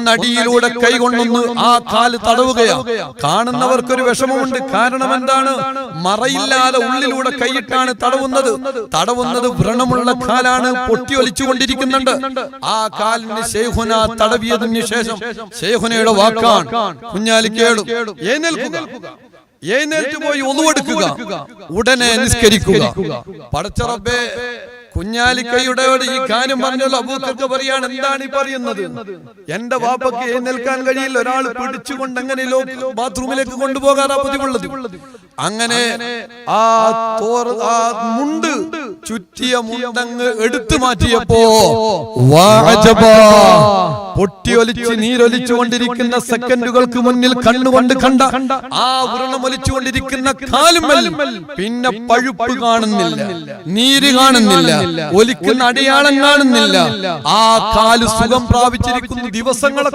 ഒന്നടിയിലൂടെ കൈകൊണ്ടൊന്ന് ആ കാല് തടവുകയാണ്. കാണുന്നവർക്കൊരു വിഷമമുണ്ട്. കാരണം എന്താണ്? മറയില്ലാതെ ഉള്ളിലൂടെ കൈയിട്ടാണ് തടവുന്നത് വ്രണമുള്ള കാലാണ്, പൊട്ടിയൊലിച്ചുകൊണ്ടിരിക്കുന്നുണ്ട്. ആ കാലിന് ശൈഖുന തടവിയതിന് ശേഷം ശൈഖുനയുടെ വാക്കാണ്, കുഞ്ഞാലിക്കേളു എഴുന്നേൽറ്റ് പോയി ഒന്നുവെടുക്കുക, ഉടനെ നിസ്കരിക്കുക. പടച്ച റബ്ബേ, കുഞ്ഞാലിക്കയുടെ ഈ കാര്യം പറഞ്ഞല്ലോ. അബൂബക്കർ പറയാണ്, എന്താണ് ഈ പറയുന്നത്? എന്റെ വാപ്പക്ക് എഴുന്നേൽക്കാൻ കഴിയില്ല, ഒരാൾ പിടിച്ചുകൊണ്ട് എങ്ങനെ ബാത്റൂമിലേക്ക് കൊണ്ടുപോകാറാ പതിവുള്ളത്. അങ്ങനെ ആ മുണ്ട് ചുറ്റിയ മുണ്ടങ്ങ് എടുത്തു മാറ്റിയപ്പോ പൊട്ടിയൊലിച്ച് നീരൊലിച്ചുകൊണ്ടിരിക്കുന്ന സെക്കൻഡുകൾക്ക് മുന്നിൽ കണ്ണുകൊണ്ട് കണ്ട ആ വ്രണമൊലിച്ചുകൊണ്ടിരിക്കുന്ന കാലുമൽ പിന്നെ പഴുപ്പ് കാണുന്നില്ല, നീര് കാണുന്നില്ല, ഒലിക്കുന്ന അടയാളം കാണുന്നില്ല. ആ കാല് സുഖം പ്രാപിച്ചിരിക്കുന്ന ദിവസങ്ങൾ